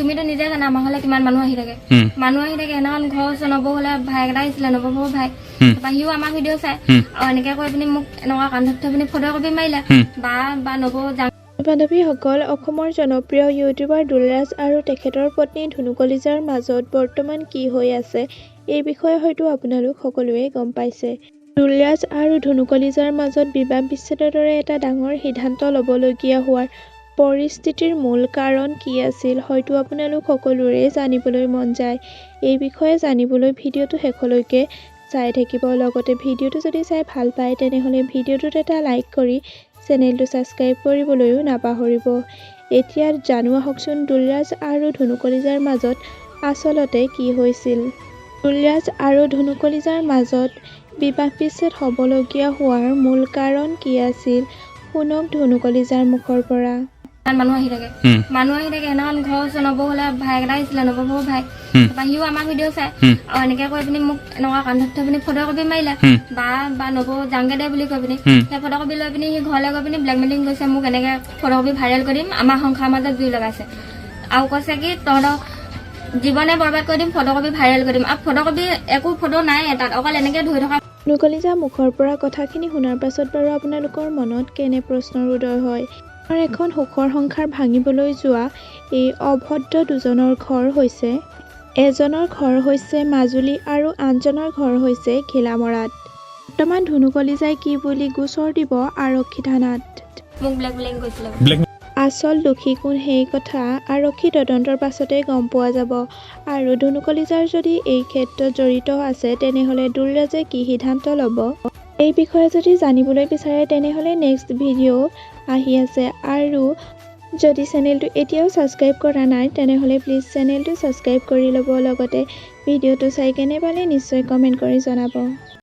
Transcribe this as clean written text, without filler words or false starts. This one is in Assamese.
তুমিতো নিজে জানা আমাৰ হ'লে কিমান মানুহ আহি থাকে সেইদিনাখন ঘৰ ওচৰ নবৌ হ'লে ভাইক এটা আহিছিলে নবৌ ভাই তাৰপৰা সিও আমাৰ ভিডিঅ' চাই আৰু এনেকৈ কৈ পিনি মোক এনেকুৱা কান্ধত থৈ পিনি ফটো কপি মাৰিলে বা নবৌ বান্ধৱীসকল অসমৰ জনপ্ৰিয় ইউটিউবাৰ দুলৰাজ আৰু তেখেতৰ পত্নী ধুনু কলিজাৰ মাজত বৰ্তমান কি হৈ আছে এই বিষয়ে হয়তো আপোনালোক সকলোৱে গম পাইছে। দুলৰাজ আৰু ধুনু কলিজাৰ মাজত বিবাহ বিচ্ছেদৰ দৰে এটা ডাঙৰ সিদ্ধান্ত ল'বলগীয়া হোৱাৰ পৰিস্থিতিৰ মূল কাৰণ কি আছিল হয়তো আপোনালোক সকলোৰে জানিবলৈ মন যায়। এই বিষয়ে জানিবলৈ ভিডিঅ'টো শেষলৈকে চাই থাকিব। লগতে ভিডিঅ'টো যদি চাই ভাল পায় তেনেহ'লে ভিডিঅ'টোত এটা লাইক কৰি চেনেলটো ছাবস্ক্ৰাইব কৰিবলৈও নাপাহৰিব। এতিয়া জানো আহকচোন দুলৰাজ আৰু ধুনু কলিজাৰ মাজত আচলতে কি হৈছিল। দুলৰাজ আৰু ধুনু কলিজাৰ মাজত বিবাহ বিচ্ছেদ হ'বলগীয়া হোৱাৰ মূল কাৰণ কি আছিল শুনক ধুনু কলিজাৰ মুখৰ পৰা। মানুহ আহি থাকে সেইদিনাখন ঘৰ ওচৰ নবৌ হ'লে ভাইক এটা আহিছিলে নবৌ ভাই তাৰপৰা সিও আমাৰ ভিডিঅ' চাই আৰু এনেকৈ কৈ পিনি মোক এনেকুৱা কান্ধত থৈ পিনি ফটো কপি মাৰিলে বা নবৌ যাংগে দে বুলি কৈ পিনি সেই ফটো কপি লৈ পিনি সি ঘৰলৈ গৈ পিনি ব্লেকমেইলিং কৰিছে মোক এনেকৈ ফটো কপি ভাইৰেল কৰি দিম আমাৰ সংসাৰৰ মাজত জুই লগাইছে আৰু কৈছে কি তহঁতক জীৱনে বৰবাদ কৰি দিম ফটো কপি ভাইৰেল কৰি দিম আৰু ফটো কপি একো ফটো নাই তাত অকল এনেকৈ ধৰি থকা। ধুনু কলিজাৰ মুখৰ পৰা কথাখিনি শুনাৰ পাছত বাৰু আপোনালোকৰ মনত কেনে প্ৰশ্নৰ উদয় হয়। এখন সুখৰ সংসাৰ ভাঙিবলৈ যোৱা এই অভদ্ৰ দুজনৰ ঘৰ হৈছে এজনৰ ঘৰ হৈছে মাজুলী আৰু আনজনৰ ঘৰ হৈছে ঘিলামৰাত। বৰ্তমান ধুনু কলিজাই কি বুলি গোচৰ দিব আৰক্ষী থানাত। মোক ব্লেকমেইলিং কৰিছিলে। আচল দোষী কোন সেই কথা আৰক্ষী তদন্তৰ পাছতে গম পোৱা যাব। আৰু ধুনু কলিজাৰ যদি এই ক্ষেত্ৰত জড়িত আছে তেনেহ'লে দুলৰাজে কি সিদ্ধান্ত ল'ব এই বিষয়ে যদি জানিবলৈ বিচাৰে তেনেহ'লে নেক্সট ভিডিঅ' আহি আছে। আৰু যদি চেনেলটো এতিয়াও ছাবস্ক্ৰাইব কৰা নাই তেনেহ'লে প্লিজ চেনেলটো ছাবস্ক্ৰাইব কৰি ল'ব। লগতে ভিডিঅ'টো চাই কেনে পালে নিশ্চয় কমেণ্ট কৰি জনাব।